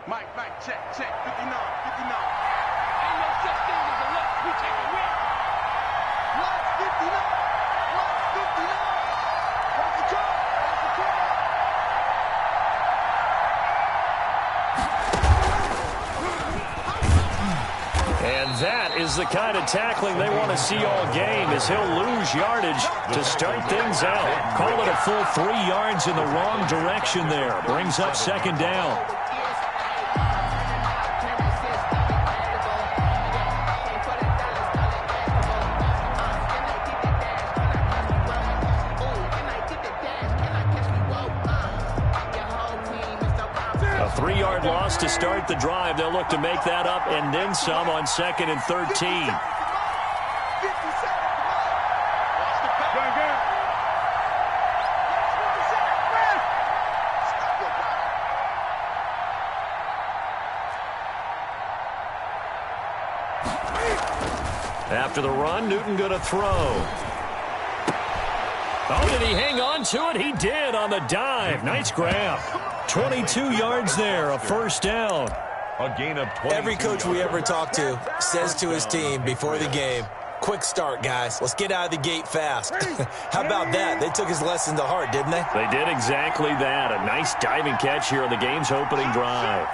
Mike, check, 59, 59. Ain't no such thing as a loss. We take a win. Loss 59. Loss 59. That's the call. That's the call. And that is the kind of tackling they want to see all game, as he'll lose yardage to start things out. Call it a full 3 yards in the wrong direction there. Brings up second down. A 3-yard loss to start the drive. They'll look to make that up and then some on 2nd and 13. After the run, Newton going to throw. Oh, did he hang on to it? He did on the dive. Nice grab. 22 yards there, a first down. A gain of 20. Every coach we ever talk to says to his team before the game, quick start, guys. Let's get out of the gate fast. How about that? They took his lesson to heart, didn't they? They did exactly that. A nice diving catch here on the game's opening drive.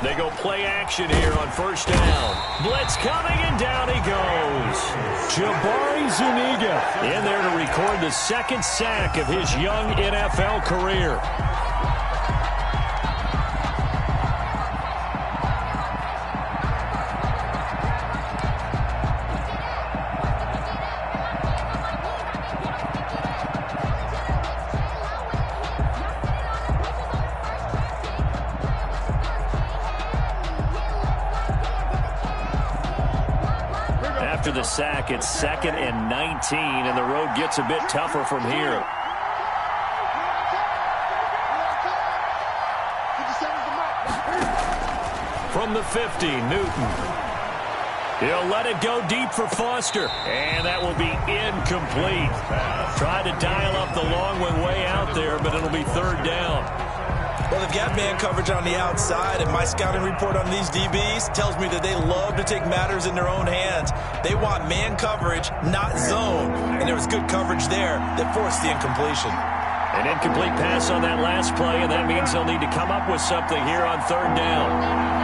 They go play action here on first down. Blitz coming, and down he goes. Jabari Zuniga in there to record the 2nd sack of his young NFL career. After the sack, it's 2nd and 19, and the road gets a bit tougher from here. From the 50, Newton. He'll let it go deep for Foster, and that will be incomplete. Tried to dial up the long way out there, but it'll be 3rd down. Well, they've got man coverage on the outside, and my scouting report on these DBs tells me that they love to take matters in their own hands. They want man coverage, not zone, and there was good coverage there that forced the incompletion. An incomplete pass on that last play, and that means they'll need to come up with something here on 3rd down.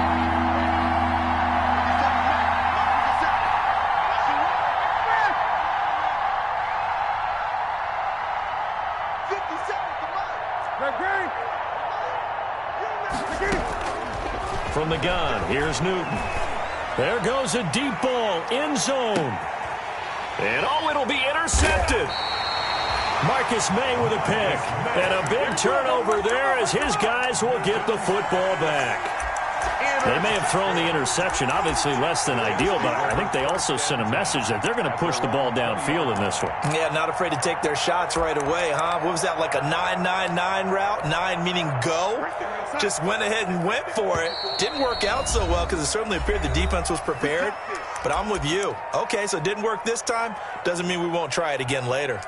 From the gun, here's Newton. There goes a deep ball, end zone. And oh, it'll be intercepted. Marcus May with a pick. And a big turnover there as his guys will get the football back. They may have thrown the interception, obviously less than ideal, but I think they also sent a message that they're going to push the ball downfield in this one. Yeah, not afraid to take their shots right away, huh? What was that, like a 9-9-9 route? 9 meaning go? Just went ahead and went for it. Didn't work out so well because it certainly appeared the defense was prepared. But I'm with you. Okay, so it didn't work this time. Doesn't mean we won't try it again later.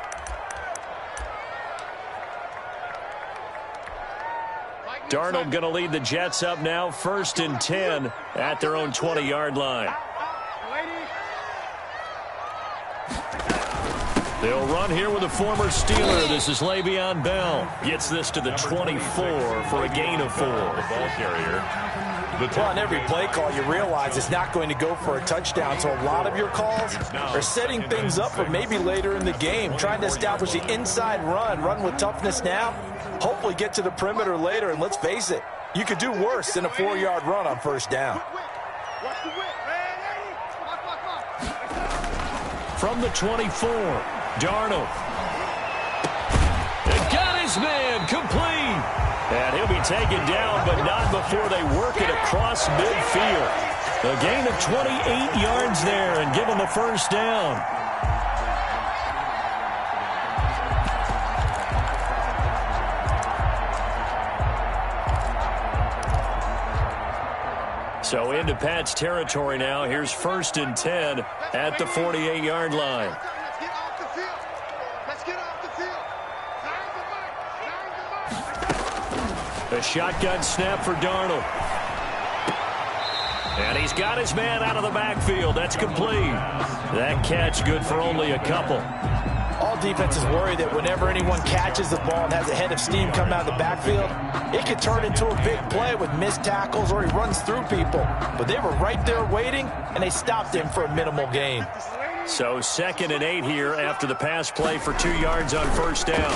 Darnold going to lead the Jets up now, 1st and 10 at their own 20-yard line. They'll run here with a former Steeler. This is Le'Veon Bell. Gets this to the 24 for a gain of 4. The ball carrier. Well, on every play call, you realize it's not going to go for a touchdown, so a lot of your calls are setting things up for maybe later in the game, trying to establish the inside run with toughness now, hopefully get to the perimeter later, and let's face it, you could do worse than a 4-yard run on first down. From the 24, Darnold. They got his man, complete. And he'll be taken down, but not before they work it across midfield. A gain of 28 yards there and give him a first down. So into Pat's territory now. Here's 1st and 10 at the 48-yard line. Let's get off the field. Let's get off the field. A shotgun snap for Darnold. And he's got his man out of the backfield. That's complete. That catch good for only a couple. All defenses worry that whenever anyone catches the ball and has a head of steam coming out of the backfield, it could turn into a big play with missed tackles or he runs through people. But they were right there waiting, and they stopped him for a minimal gain. So 2nd and 8 here after the pass play for 2 yards on 1st down.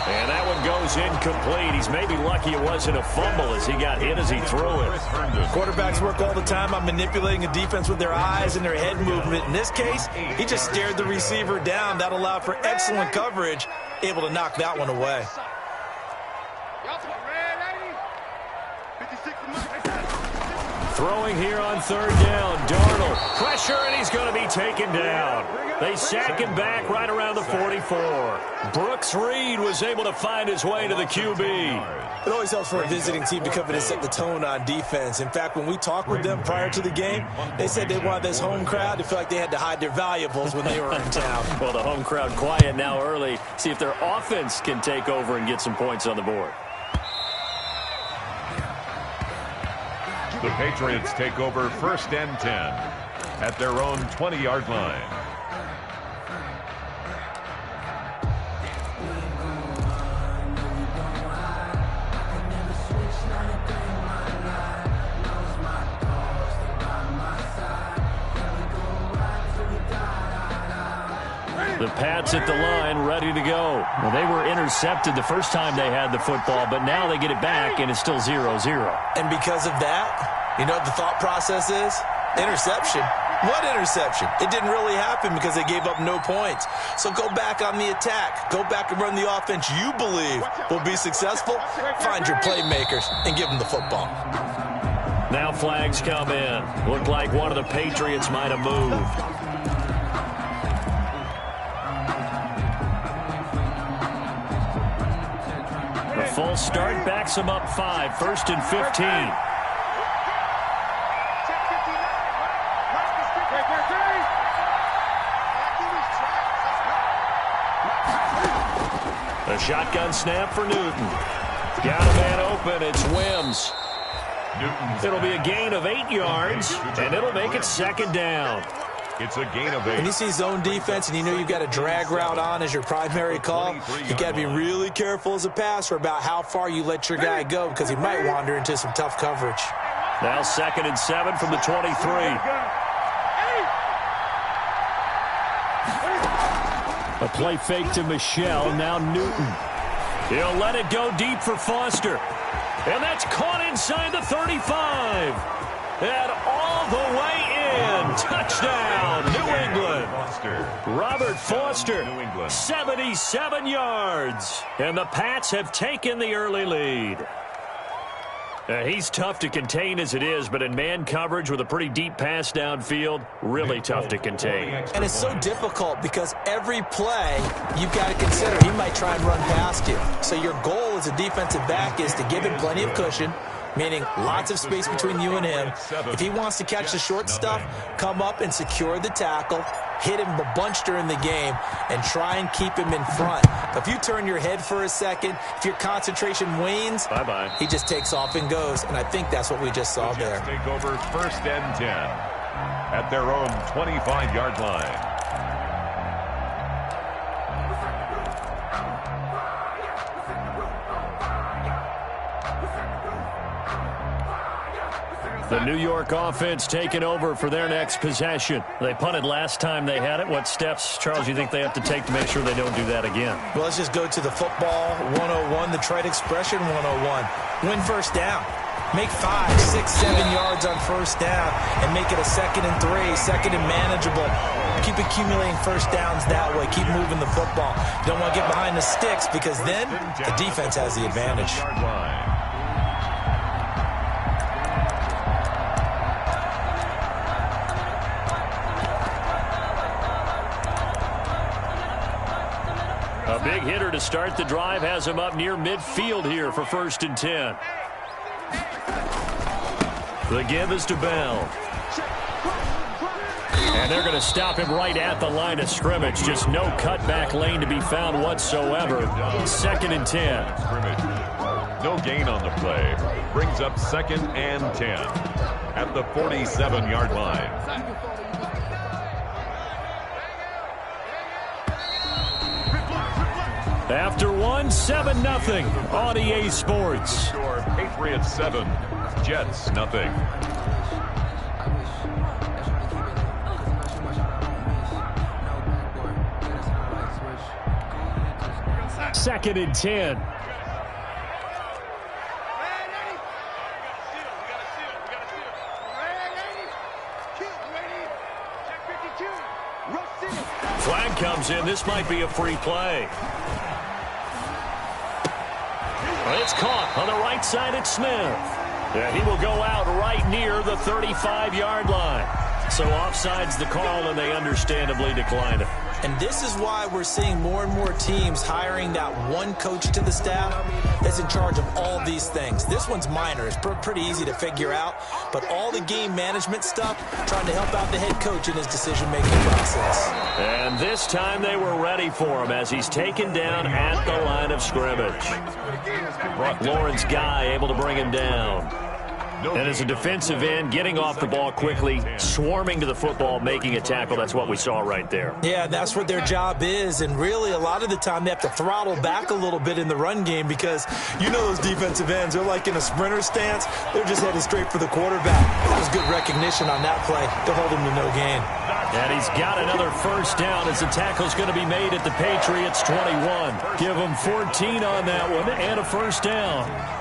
And that one goes incomplete. He's maybe lucky it wasn't a fumble as he got hit as he threw it. Quarterbacks work all the time on manipulating a defense with their eyes and their head movement. In this case, he just stared the receiver down. That allowed for excellent coverage, able to knock that one away. Throwing here on 3rd down. Darnold. Pressure, and he's going to be taken down. They sack him back right around the 44. Brooks Reed was able to find his way to the QB. It always helps for a visiting team to come in and set the tone on defense. In fact, when we talked with them prior to the game, they said they wanted this home crowd to feel like they had to hide their valuables when they were in town. Well, the home crowd quiet now early. See if their offense can take over and get some points on the board. The Patriots take over 1st and 10 at their own 20-yard line. The Pats at the line, ready to go. Well, they were intercepted the first time they had the football, but now they get it back, and it's still 0-0. And because of that, you know what the thought process is? Interception. What interception? It didn't really happen because they gave up no points. So go back on the attack. Go back and run the offense you believe will be successful. Find your playmakers and give them the football. Now flags come in. Looked like one of the Patriots might have moved. The full start backs him up 5. 1st and 15. A shotgun snap for Newton. Got a man open. It's Wims. It'll be a gain of 8 yards, and it'll make it 2nd down. It's a gain of 8. When you see zone defense and you know you've got a drag route on as your primary call, you got to be really careful as a passer about how far you let your guy go because he might wander into some tough coverage. Now 2nd and 7 from the 23. A play fake to Michelle. Now Newton. He'll let it go deep for Foster. And that's caught inside the 35. And all the way in. Touchdown, New England. Robert Foster, 77 yards. And the Pats have taken the early lead. He's tough to contain as it is, but in man coverage with a pretty deep pass downfield, really tough to contain. And it's so difficult because every play you've got to consider he might try and run past you. So your goal as a defensive back is to give him plenty of cushion, meaning lots of space between you and him. If he wants to catch the short stuff, come up and secure the tackle, hit him a bunch during the game, and try and keep him in front. If you turn your head for a second, if your concentration wanes, bye-bye. He just takes off and goes, and I think that's what we just saw there. Take over 1st and 10 at their own 25-yard line. The New York offense taking over for their next possession. They punted last time they had it. What steps, Charles, you think they have to take to make sure they don't do that again? Well, let's just go to the football 101, the trade expression 101. Win 1st down. Make 5, 6, 7 yards on 1st down and make it a 2nd and 3, 2nd and manageable. Keep accumulating 1st downs that way. Keep moving the football. You don't want to get behind the sticks because then the defense has the advantage. A big hitter to start the drive has him up near midfield here for 1st and 10. The give is to Bell. And they're going to stop him right at the line of scrimmage. Just no cutback lane to be found whatsoever. 2nd and 10. No gain on the play. Brings up 2nd and 10 at the 47-yard line. After one, 7-0 on EA Sports. Score Patriots 7, Jets nothing. 2nd and 10. Flag comes in. This might be a free play. It's caught on the right side at Smith. And he will go out right near the 35-yard line. So offside's the call, and they understandably decline it. And this is why we're seeing more and more teams hiring that one coach to the staff that's in charge of all these things. This one's minor. It's pretty easy to figure out. But all the game management stuff, trying to help out the head coach in his decision-making process. And this time they were ready for him as he's taken down at the line of scrimmage. Lawrence Guy able to bring him down. And as a defensive end, getting off the ball quickly, swarming to the football, making a tackle, that's what we saw right there. Yeah, that's what their job is. And really, a lot of the time, they have to throttle back a little bit in the run game because you know those defensive ends, they're like in a sprinter stance. They're just headed straight for the quarterback. That was good recognition on that play to hold him to no gain. And he's got another 1st down as the tackle's going to be made at the Patriots 21. Give him 14 on that one and a 1st down.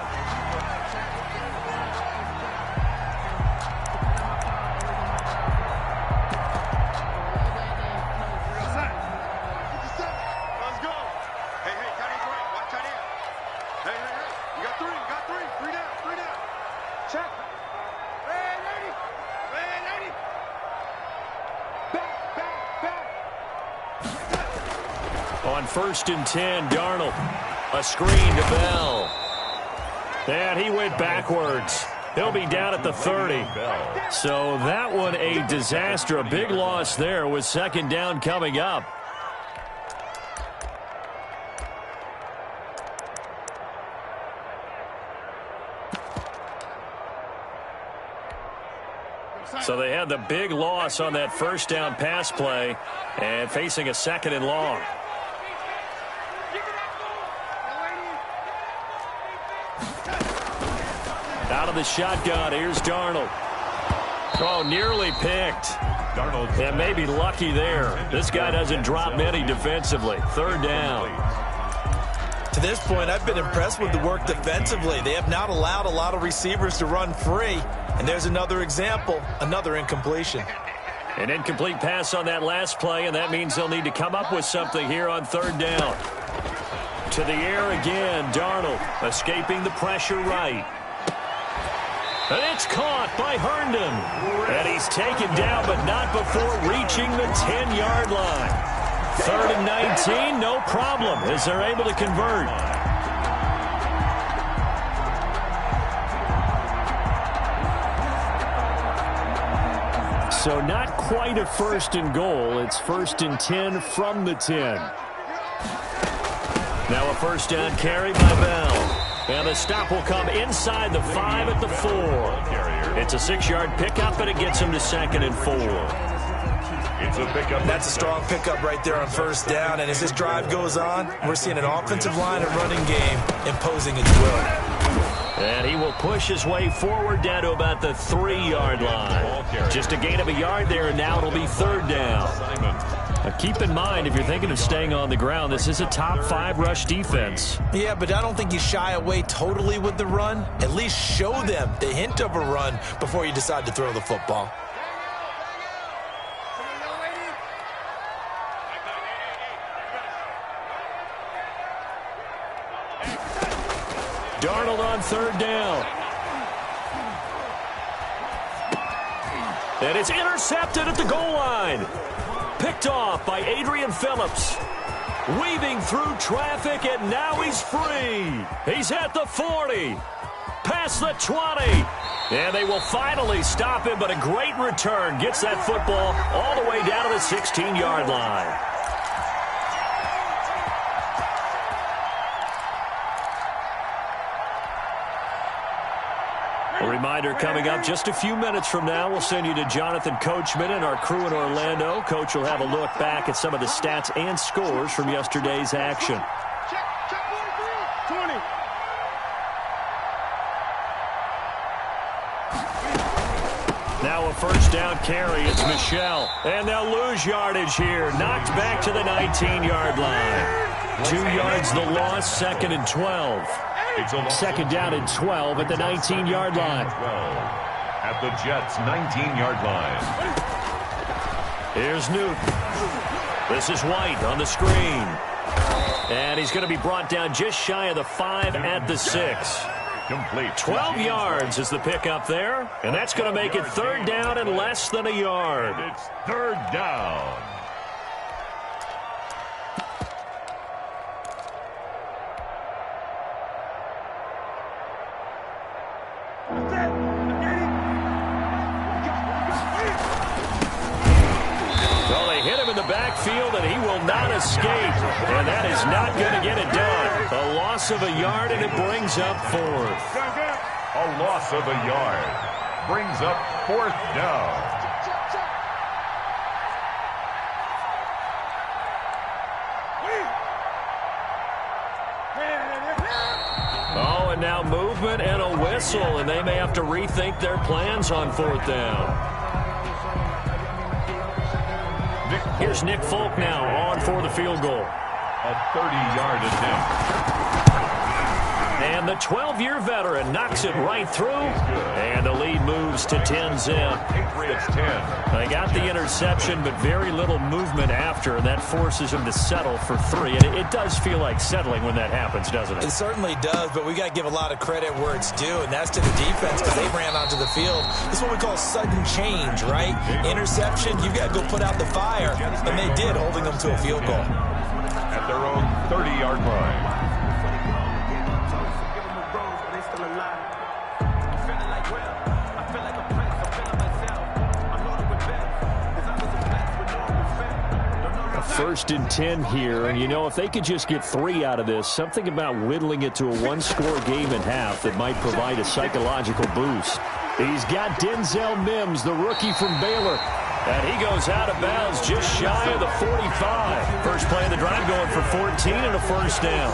On 1st and 10, Darnold. A screen to Bell. And he went backwards. He'll be down at the 30. So that one a disaster. A big loss there with 2nd down coming up. So they had the big loss on that 1st down pass play and facing a 2nd and long. Out of the shotgun, here's Darnold. Oh, nearly picked. Darnold. And maybe lucky there. This guy doesn't drop many defensively. 3rd down. To this point, I've been impressed with the work defensively. They have not allowed a lot of receivers to run free. And there's another example, another incompletion. An incomplete pass on that last play, and that means they'll need to come up with something here on 3rd down. To the air again, Darnold escaping the pressure right. And it's caught by Herndon. And he's taken down, but not before reaching the 10-yard line. 3rd and 19, no problem, as they're able to convert. So not quite a 1st and goal. It's 1st and 10 from the 10. Now a 1st down carry by Bell. And the stop will come inside the 5 at the 4. It's a 6-yard pickup, and it gets him to 2nd and 4. It's a pickup. That's a strong pickup right there on 1st down. And as this drive goes on, we're seeing an offensive line and running game imposing its will. And he will push his way forward down to about the 3-yard line. Just a gain of a yard there, and now it'll be 3rd down. Now keep in mind, if you're thinking of staying on the ground, this is a top 5 rush defense. Yeah, but I don't think you shy away totally with the run. At least show them the hint of a run before you decide to throw the football. Darnold on 3rd down. And it's intercepted at the goal line. Picked off by Adrian Phillips. weaving through traffic, and now he's free. He's at the 40, past the 20. And they will finally stop him, but a great return. Gets that football all the way down to the 16-yard line. A reminder coming up just a few minutes from now, we'll send you to Jonathan Coachman and our crew in Orlando. Coach will have a look back at some of the stats and scores from yesterday's action. Check 43. 20. Now a first down carry. It's Michel. And they'll lose yardage here. Knocked back to the 19-yard line. 2 yards the loss, second and 12. Second down and 12 at the 19-yard line. 12 at the Jets' 19-yard line. Here's Newton. This is White on the screen. And he's going to be brought down just shy of the 5 at the 6. Complete. 12 yards is the pickup there. And that's going to make it third down and less than a yard. It's third down. Well, they hit him in the backfield, and he will not escape. And that is not going to get it done. A loss of a yard, and it brings up fourth. A loss of a yard brings up fourth down. Oh, and now movement and a whistle, and they may have to rethink their plans on fourth down. Here's Nick Folk now on for the field goal. A 30-yard attempt. And the 12-year veteran knocks it right through. And the lead moves to 10-zip. Patriots 10. They got the interception, but very little movement after, and that forces him to settle for 3. And it does feel like settling when that happens, doesn't it? It certainly does, but we got to give a lot of credit where it's due, and that's to the defense because they ran onto the field. This is what we call sudden change, right? Interception, you've got to go put out the fire, and they did, holding them to a field goal. At their own 30-yard line. First and 10 here, and you know, if they could just get 3 out of this, something about whittling it to a one-score game at half that might provide a psychological boost. He's got Denzel Mims, the rookie from Baylor, and he goes out of bounds just shy of the 45. First play of the drive going for 14 and a first down.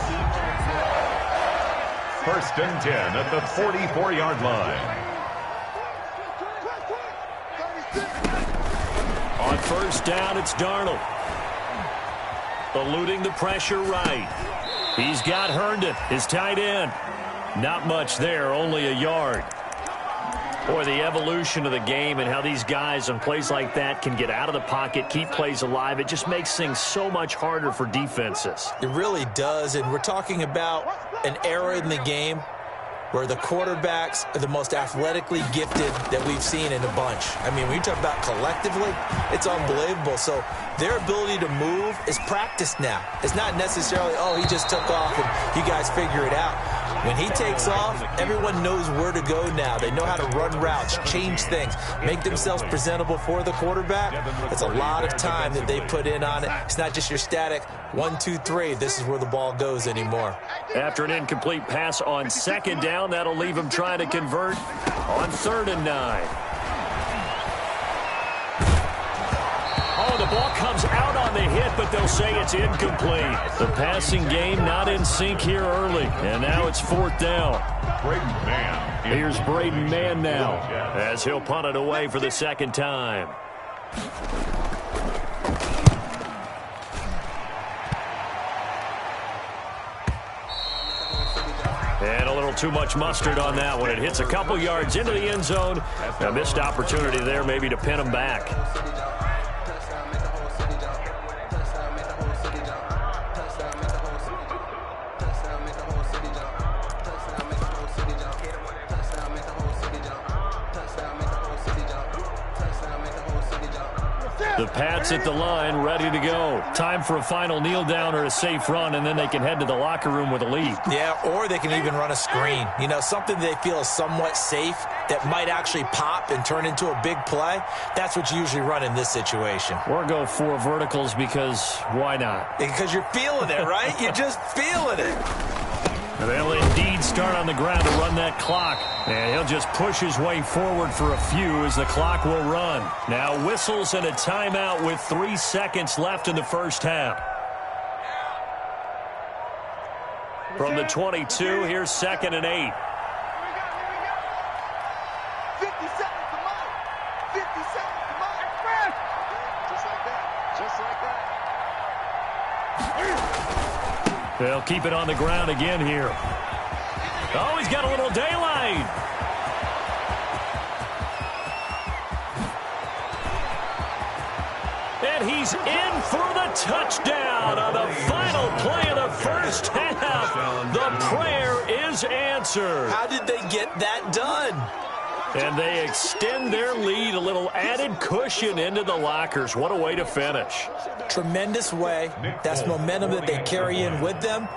First and 10 at the 44-yard line. On first down, it's Darnold. Eluding the pressure right. He's got Herndon, his tight end. Not much there, only a yard. Boy, the evolution of the game and how these guys on plays like that can get out of the pocket, keep plays alive, it just makes things so much harder for defenses. It really does, and we're talking about an era in the game where the quarterbacks are the most athletically gifted that we've seen in a bunch. I mean, when you talk about collectively, it's unbelievable. So their ability to move is practiced now. It's not necessarily, oh, he just took off and you guys figure it out. When he takes off, everyone knows where to go now. They know how to run routes, change things, make themselves presentable for the quarterback. It's a lot of time that they put in on it. It's not just your static 1, 2, 3. This is where the ball goes anymore. After an incomplete pass on second down, that'll leave him trying to convert on 3rd and 9. Oh, the ball comes out on the hit, but they'll say it's incomplete. The passing game not in sync here early, and now it's 4th down. Braden Mann. Here's Braden Mann now, as he'll punt it away for the second time. And a little too much mustard on that one. It hits a couple yards into the end zone. A missed opportunity there maybe to pin him back. The Pats at the line, ready to go. Time for a final kneel down or a safe run, and then they can head to the locker room with a lead. Yeah, or they can even run a screen. You know, something they feel is somewhat safe that might actually pop and turn into a big play. That's what you usually run in this situation. Or go 4 verticals because why not? Because you're feeling it, right? You're just feeling it. They'll indeed start on the ground to run that clock. And he'll just push his way forward for a few as the clock will run. Now whistles and a timeout with 3 seconds left in the first half. From the 22, here's 2nd and 8. 50 seconds to Mike. 50 seconds to Mike. Just like that. Just like that. They'll keep it on the ground again here. Oh, he's got a little daylight. And he's in for the touchdown on the final play of the first half. The prayer is answered. How did they get that done? And they extend their lead, a little added cushion into the lockers. What a way to finish. Tremendous way. That's momentum that they carry in with them.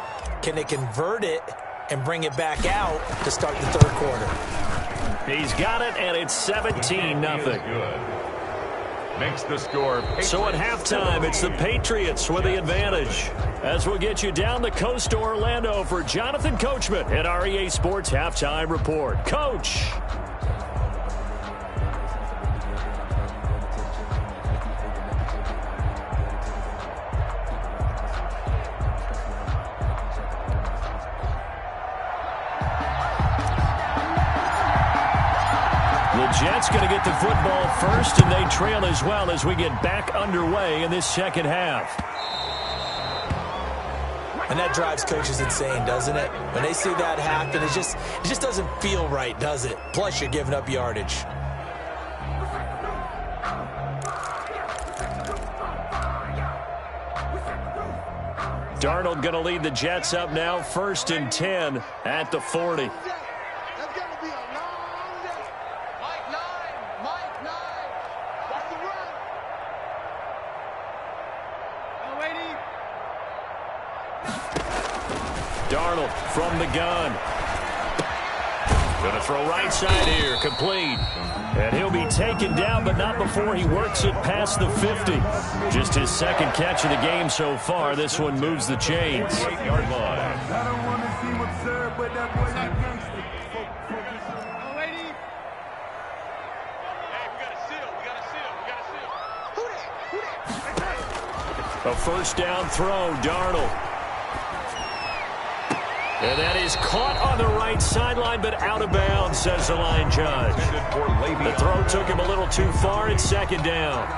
Can they convert it and bring it back out to start the third quarter? He's got it, and it's 17-0. Makes the score. So at halftime, it's the Patriots with the advantage. As we'll get you down the coast to Orlando for Jonathan Coachman at our EA Sports Halftime Report. Coach. Jets going to get the football first, and they trail as well as we get back underway in this second half. And that drives coaches insane, doesn't it? When they see that happen, it just doesn't feel right, does it? Plus, you're giving up yardage. Darnold going to lead the Jets up now, 1st and 10 at the 40. Darnold from the gun. Going to throw right side here, complete. And he'll be taken down, but not before he works it past the 50. Just his 2nd catch of the game so far. This one moves the chains. 8-yard line. I don't want to see what's served, but that boy got gangster. A first down throw, Darnold. And that is caught on the right sideline, but out of bounds, says the line judge. The throw took him a little too far. It's 2nd down.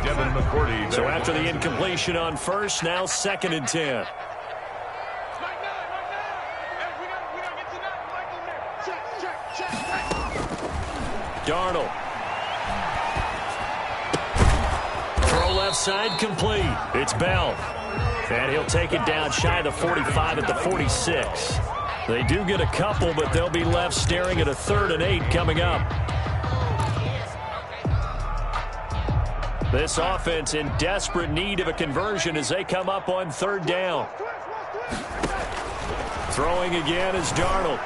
Devin McCourty. So after the incompletion on first, now 2nd and 10. Darnold. Throw left side, complete. It's Bell. And he'll take it down shy of the 45 at the 46. They do get a couple, but they'll be left staring at a 3rd and 8 coming up. This offense in desperate need of a conversion as they come up on 3rd down. Throwing again is Darnold.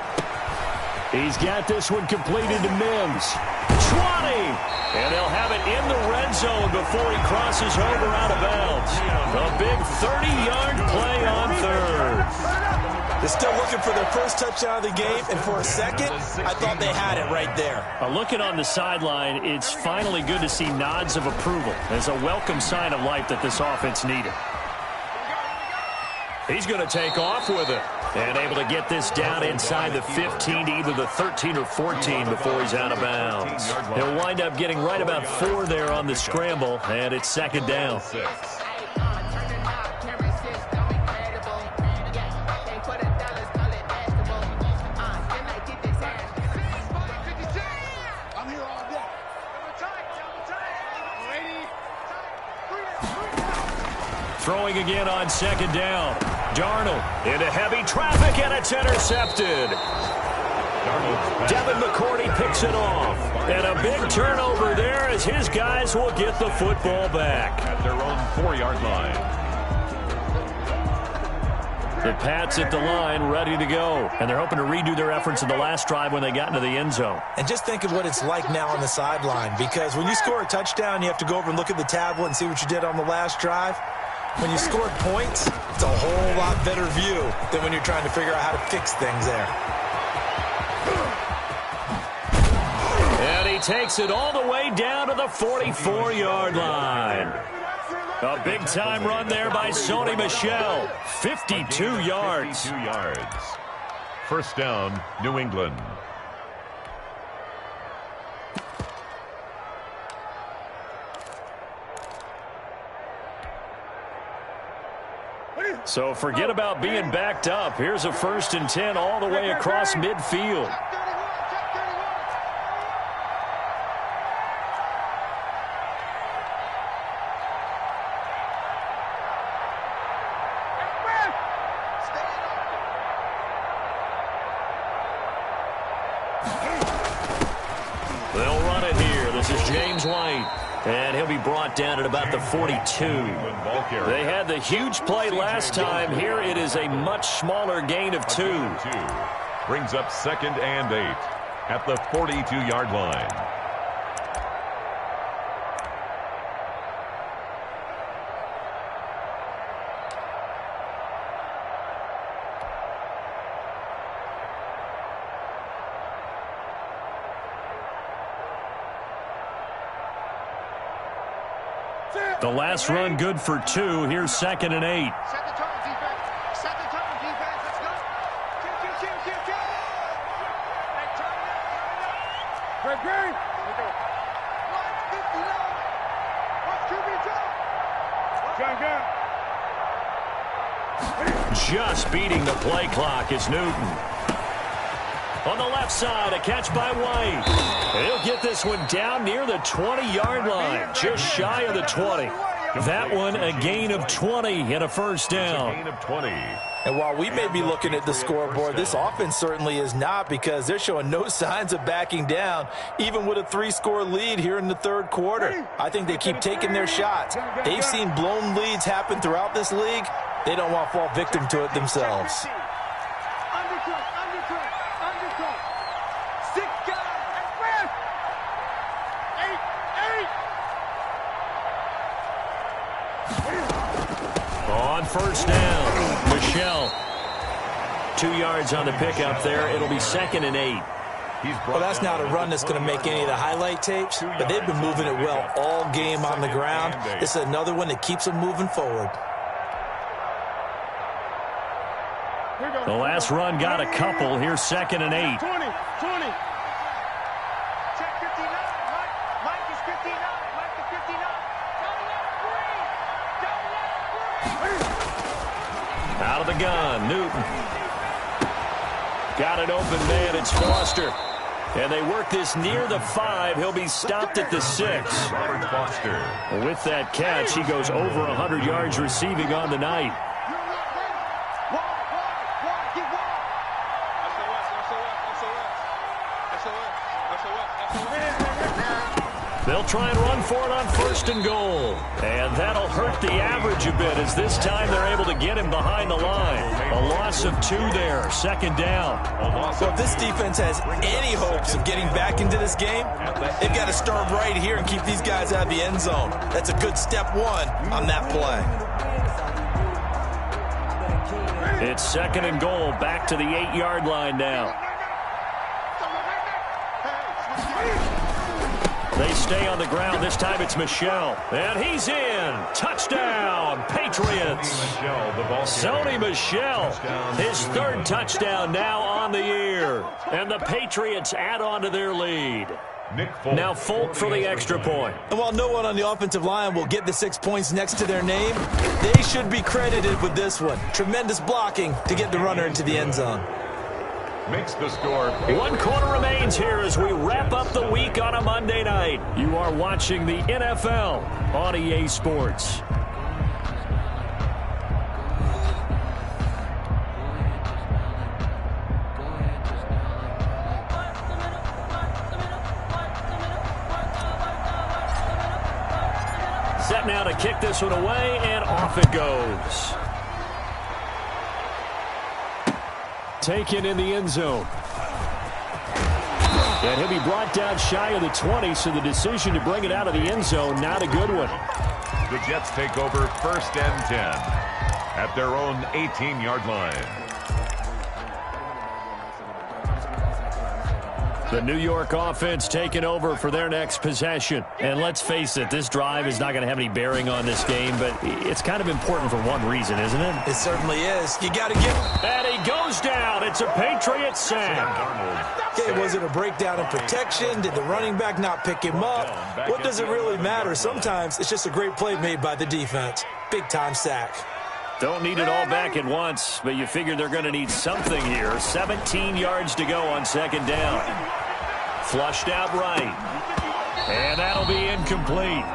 He's got this one completed to Mims. 20! And they'll have it in the red zone before he crosses over out of bounds. A big 30-yard play on 3rd. They're still looking for their first touchdown of the game, and for a second, I thought they had it right there. Looking on the sideline, it's finally good to see nods of approval. It's a welcome sign of life that this offense needed. He's going to take off with it. And able to get this down inside the 15 to either the 13 or 14 before he's out of bounds. He'll wind up getting right about 4 there on the scramble, and it's 2nd down. Throwing again on 2nd down. Darnold into heavy traffic, and it's intercepted. Devin McCourty picks it off. And a big turnover there as his guys will get the football back. At their own 4-yard line. The Pats at the line, ready to go. And they're hoping to redo their efforts in the last drive when they got into the end zone. And just think of what it's like now on the sideline, because when you score a touchdown, you have to go over and look at the tablet and see what you did on the last drive. When you scored points, it's a whole lot better view than when you're trying to figure out how to fix things there. And he takes it all the way down to the 44-yard line. A big-time run there by Sony Michel. 52 yards. 52 yards. First down, New England. So forget about being backed up. Here's a 1st and 10 all the way across midfield. They'll run it here. This is James White. And he'll be brought down at about the 42. They had the huge play last time. Here it is a much smaller gain of 2. Brings up 2nd and 8 at the 42-yard line. The last run good for 2. Here's 2nd and 8. Set the tone, defense. Set the tone, defense. Let's go. Kill. Hey, turn it up. Great. 159. What's QB2? Just beating the play clock is Newton. On the left side, a catch by White. He'll get this one down near the 20-yard line, just shy of the 20. That one a gain of 20 and a first down. Gain of 20. And while we may be looking at the scoreboard, this offense certainly is not, because they're showing no signs of backing down, even with a 3-score lead here in the third quarter. I think they keep taking their shots. They've seen blown leads happen throughout this league. They don't want to fall victim to it themselves. On first down, Michel. 2 yards on the pickup there. It'll be 2nd and 8. Well, that's not a run that's going to make any of the highlight tapes, but they've been moving it well all game on the ground. This is another one that keeps them moving forward. The last run got a couple. Here's 2nd and 8. 20. Check 59. Mike is 59. Mike is 59. Out of the gun, Newton. Got an open man, it's Foster. And they work this near the 5. He'll be stopped at the 6. Robert Foster. With that catch, he goes over 100 yards receiving on the night. They'll try and run for it on 1st and goal. And that'll hurt the average a bit, as this time they're able to get him behind the line. A loss of 2 there, 2nd down. So if this defense has any hopes of getting back into this game, they've got to start right here and keep these guys out of the end zone. That's a good step 1 on that play. It's 2nd and goal, back to the 8-yard line now. They stay on the ground. This time it's Michel. And he's in. Touchdown, Patriots. Sony Michel, his 3rd touchdown now on the year. And the Patriots add on to their lead. Now Folk for the extra point. And while no one on the offensive line will get the 6 points next to their name, they should be credited with this one. Tremendous blocking to get the runner into the end zone. Makes the score. 1 quarter remains here as we wrap up the week on a Monday night. You are watching the NFL on EA Sports. Set now to kick this one away, and off it goes. Taken in the end zone. And he'll be brought down shy of the 20, so the decision to bring it out of the end zone, not a good one. The Jets take over 1st and 10 at their own 18-yard line. The New York offense taking over for their next possession. And let's face it, this drive is not going to have any bearing on this game, but it's kind of important for one reason, isn't it? It certainly is. You got to give him. And he goes down. It's a Patriot sack. Okay, was it a breakdown in protection? Did the running back not pick him up? What does it really matter? Sometimes it's just a great play made by the defense. Big-time sack. Don't need it all back at once, but you figure they're going to need something here. 17 yards to go on 2nd down. Flushed out right. And that'll be incomplete.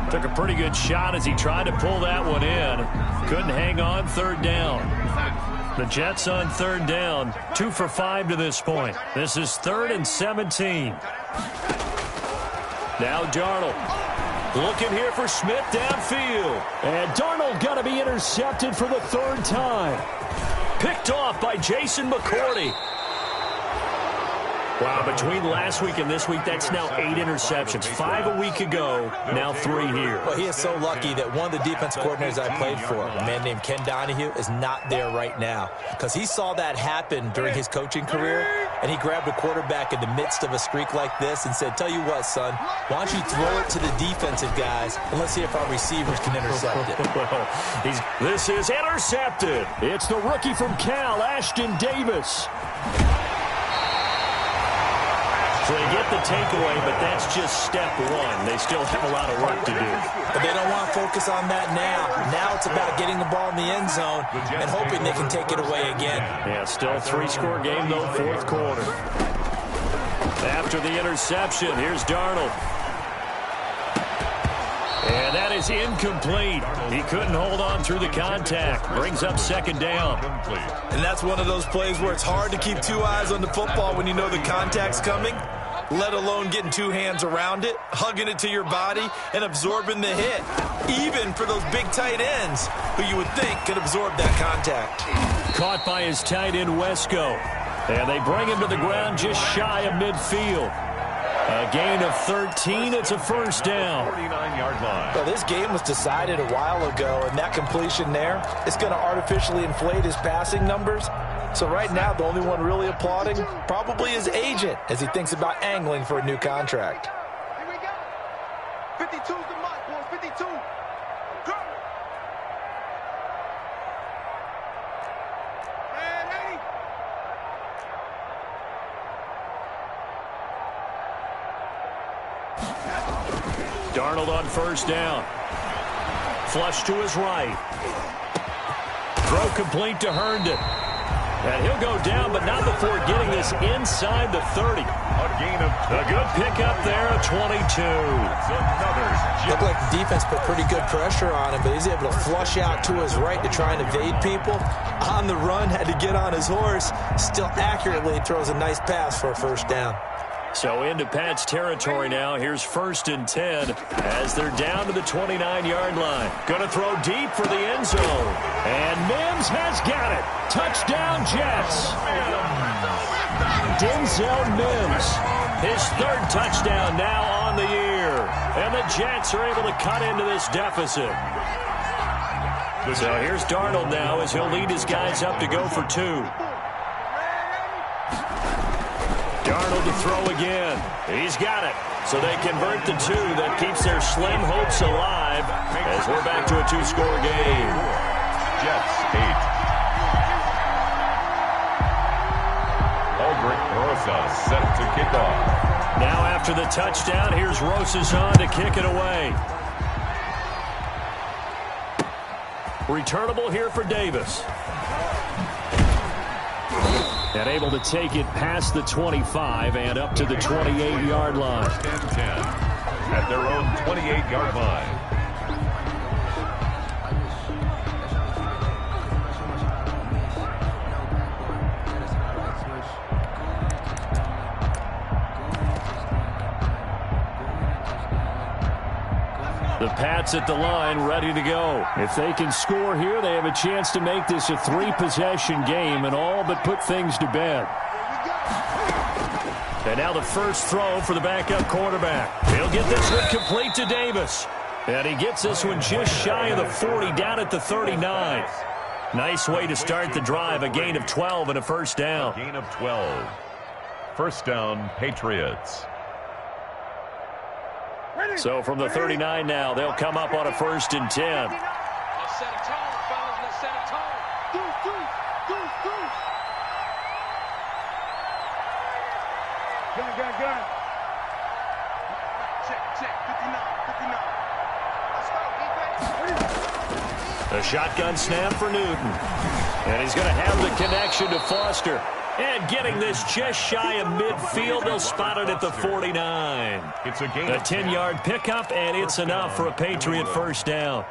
Took a pretty good shot as he tried to pull that one in. Couldn't hang on 3rd down. The Jets on 3rd down. 2 for 5 to this point. This is 3rd and 17. Now Darnold. Looking here for Smith downfield. And Darnold got to be intercepted for the 3rd time. Picked off by Jason McCourty. Wow, between last week and this week, that's now 8 interceptions. 5 a week ago, now 3 here. Well, he is so lucky that one of the defense coordinators I played for, a man named Ken Donahue, is not there right now. Because he saw that happen during his coaching career, and he grabbed a quarterback in the midst of a streak like this and said, tell you what, son, why don't you throw it to the defensive guys, and let's see if our receivers can intercept it. Well, this is intercepted. It's the rookie from Cal, Ashton Davis. So they get the takeaway, but that's just step one. They still have a lot of work to do. But they don't want to focus on that now. Now it's about getting the ball in the end zone and hoping they can take it away again. Yeah, still a 3-score game, though, 4th quarter. After the interception, here's Darnold. And that is incomplete. He couldn't hold on through the contact. Brings up 2nd down. And that's one of those plays where it's hard to keep 2 eyes on the football when you know the contact's coming, let alone getting 2 hands around it, hugging it to your body, and absorbing the hit. Even for those big tight ends who you would think could absorb that contact. Caught by his tight end, Wesco. And they bring him to the ground just shy of midfield. A gain of 13. It's a 1st down. 49-yard line. Well, this game was decided a while ago, and that completion there is going to artificially inflate his passing numbers. So right now, the only one really applauding probably his agent as he thinks about angling for a new contract. Here we go. 52's the mark, boys. 52. Go. And 80. Darnold on 1st down. Flush to his right. Throw complete to Herndon. And he'll go down, but not before getting this inside the 30. A gain of a good pickup there, a 22. Looked like the defense put pretty good pressure on him, but he's able to flush out to his right to try and evade people. On the run, had to get on his horse. Still accurately throws a nice pass for a 1st down. So into Pat's territory now. Here's 1st and 10 as they're down to the 29-yard line. Going to throw deep for the end zone. And Mims has got it. Touchdown, Jets. Denzel Mims, his 3rd touchdown now on the year. And the Jets are able to cut into this deficit. So here's Darnold now as he'll lead his guys up to go for 2. Darnold to throw again. He's got it. So they convert the 2. That keeps their slim hopes alive as we're back to a 2-score game. Jets 8. Aldrich Rosas set to kick off. Now after the touchdown, here's Rosas on to kick it away. Returnable here for Davis. And able to take it past the 25 and up to the 28-yard line. 1st and 10 at their own 28-yard line. The Pats at the line, ready to go. If they can score here, they have a chance to make this a 3-possession game and all but put things to bed. And now the first throw for the backup quarterback. He'll get this one complete to Davis. And he gets this one just shy of the 40, down at the 39. Nice way to start the drive, a gain of 12 and a first down. Gain of 12. First down, Patriots. So from the 39 now, they'll come up on a 1st and 10. Let's set a tone, fellas. Let's set a tone. Deuce. Gun. Check. 59. Let's go. A shotgun snap for Newton. And he's going to have the connection to Foster. And getting this just shy of midfield, they'll spot it at the 49. It's a gain. A 10-yard pickup, and it's enough for a Patriot first down.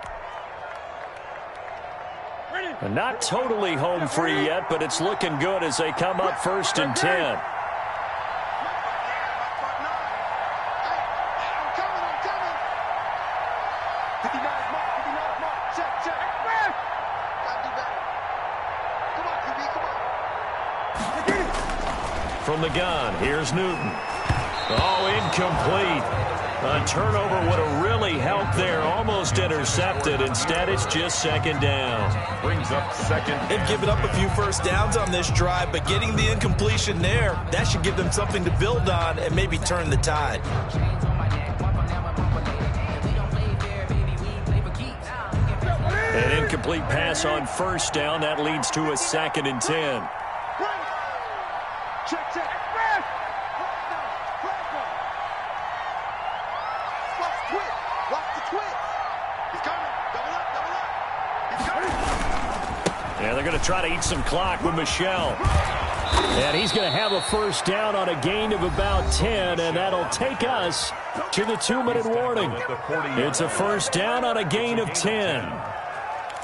And not totally home free yet, but it's looking good as they come up 1st and 10. I'm coming. 59 mark. Check. Gotta do better. Come on, QB, come on. From the gun, here's Newton. Oh, incomplete. A turnover would have really helped there. Almost intercepted. Instead, it's just 2nd down. Brings up 2nd. They've given up a few first downs on this drive, but getting the incompletion there, that should give them something to build on and maybe turn the tide. An incomplete pass on 1st down. That leads to a 2nd and 10. Check. Watch the twist. He's coming. Double up. He's coming. Yeah, they're going to try to eat some clock with Michel. And he's going to have a first down on a gain of about 10, and that'll take us to the 2-minute warning. It's a first down on a gain of 10.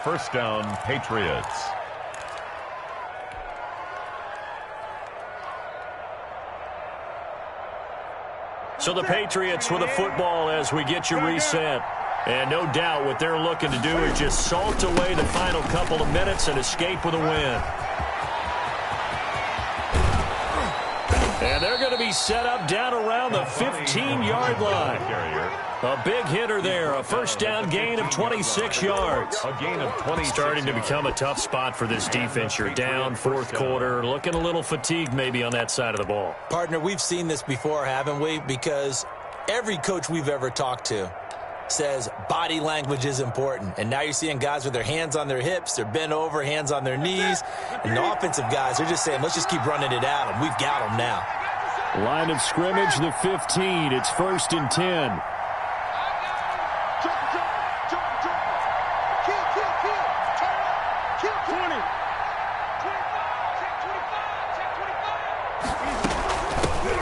First down, Patriots. So the Patriots with the football as we get you reset. And no doubt what they're looking to do is just salt away the final couple of minutes and escape with a win. And they're going to be set up down around the 15-yard line. A big hitter there. A first down gain of 26 yards. A gain of 20. Starting to become a tough spot for this defense. You're down 4th quarter. Looking a little fatigued maybe on that side of the ball. Partner, we've seen this before, haven't we? Because every coach we've ever talked to says body language is important. And now you're seeing guys with their hands on their hips, they're bent over, hands on their knees. And the offensive guys, they're just saying, let's just keep running it at them. We've got them now. Line of scrimmage, the 15. It's 1st and 10.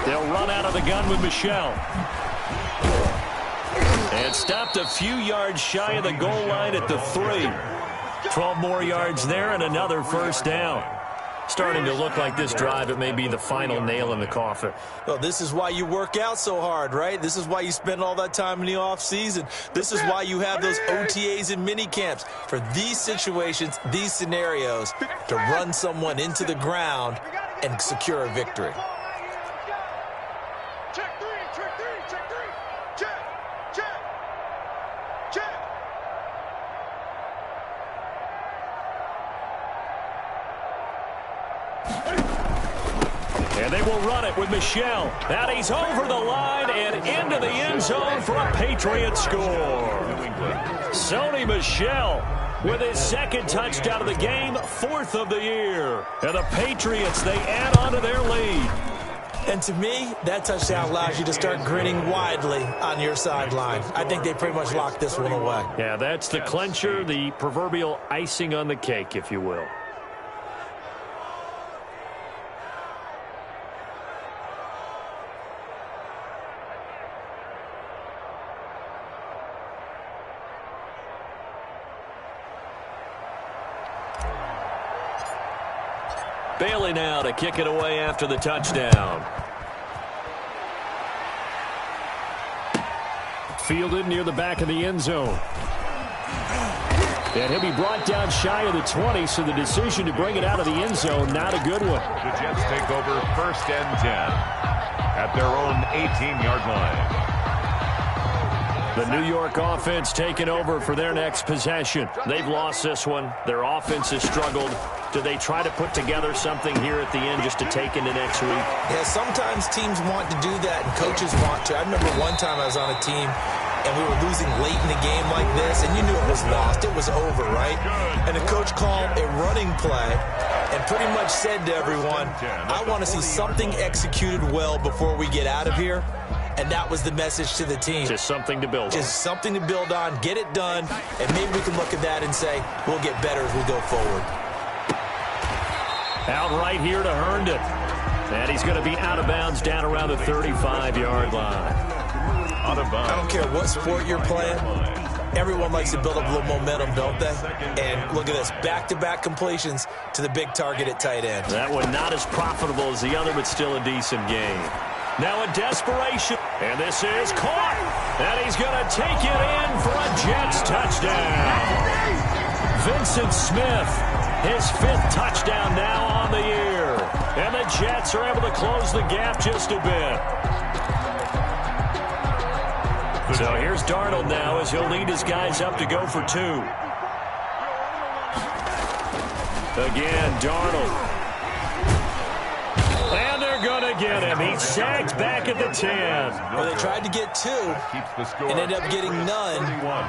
They'll run out of the gun with Michel. And stopped a few yards shy of the goal line at the 3. 12 more yards there and another first down. Starting to look like this drive, it may be the final nail in the coffin. Well, this is why you work out so hard, right? This is why you spend all that time in the offseason. This is why you have those OTAs and mini camps. For these situations, these scenarios, to run someone into the ground and secure a victory. And they will run it with Michel. And he's over the line and into the end zone for a Patriot score. Sony Michel with his 2nd touchdown of the game, 4th of the year. And the Patriots, they add on to their lead. And to me, that touchdown allows you to start grinning widely on your sideline. I think they pretty much locked this one away. Yeah, that's the clincher, the proverbial icing on the cake, if you will. Bailey now to kick it away after the touchdown. Fielded near the back of the end zone. And he'll be brought down shy of the 20, so the decision to bring it out of the end zone, not a good one. The Jets take over 1st and 10 at their own 18-yard line. The New York offense taking over for their next possession. They've lost this one. Their offense has struggled. Do they try to put together something here at the end just to take into next week? Yeah, sometimes teams want to do that, and coaches want to. I remember one time I was on a team, and we were losing late in the game like this, and you knew it was lost. It was over, right? And the coach called a running play and pretty much said to everyone, I want to see something executed well before we get out of here. And that was the message to the team. Just something to build on. Just something to build on, get it done, and maybe we can look at that and say, we'll get better as we go forward. Out right here to Herndon. And he's going to be out of bounds down around the 35-yard line. Out of bounds. I don't care what sport you're playing. Everyone likes to build up a little momentum, don't they? And look at this, back-to-back completions to the big target at tight end. That one not as profitable as the other, but still a decent game. Now a desperation, and this is caught, and he's going to take it in for a Jets touchdown. Vincent Smith, his 5th touchdown now on the year, and the Jets are able to close the gap just a bit. So here's Darnold now as he'll lead his guys up to go for 2. Again, Darnold. And they're going to get him. He's sacked back at the 10. Well, they tried to get 2 and ended up getting none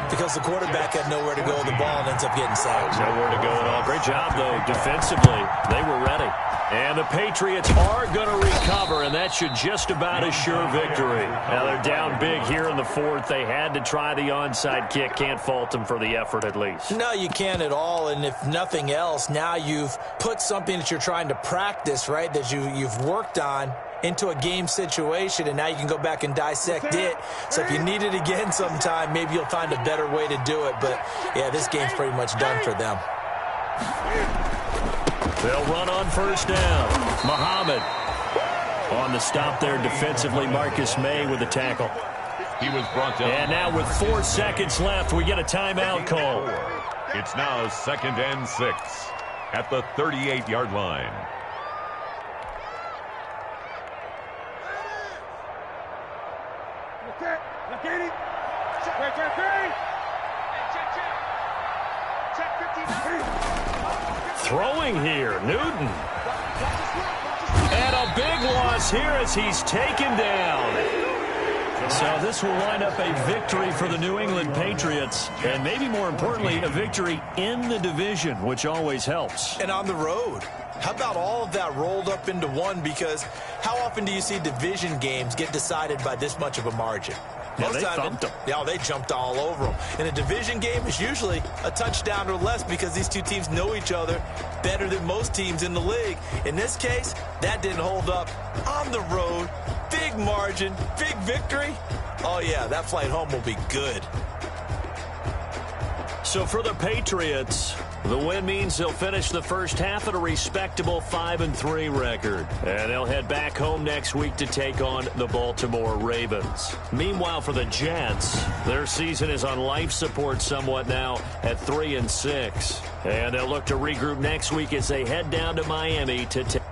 because the quarterback had nowhere to go with the ball and ends up getting sacked. Nowhere to go at all. Great job, though, defensively. They were ready. And the Patriots are going to recover, and that should just about assure victory. Now, they're down big here in the 4th. They had to try the onside kick. Can't fault them for the effort, at least. No, you can't at all, and if nothing else, now you've put something that you're trying to practice, right, that you've worked on into a game situation, and now you can go back and dissect it. So if you need it again sometime, maybe you'll find a better way to do it. But, yeah, this game's pretty much done for them. They'll run on 1st down. Muhammad on the stop there defensively. Marcus May with the tackle. He was brought down. And now with 4 seconds left, we get a timeout call. It's now 2nd and 6 at the 38-yard line. Throwing here, Newton. And a big loss here as he's taken down. So this will wind up a victory for the New England Patriots, and maybe more importantly, a victory in the division, which always helps. And on the road. How about all of that rolled up into one? Because how often do you see division games get decided by this much of a margin? Yeah, they thumped them. Yeah, they jumped all over them. In a division game, it's usually a touchdown or less because these two teams know each other better than most teams in the league. In this case, that didn't hold up. On the road, big margin, big victory. Oh, yeah, that flight home will be good. So for the Patriots, the win means they'll finish the first half at a respectable 5-3 record. And they'll head back home next week to take on the Baltimore Ravens. Meanwhile, for the Jets, their season is on life support somewhat now at 3-6. And they'll look to regroup next week as they head down to Miami to take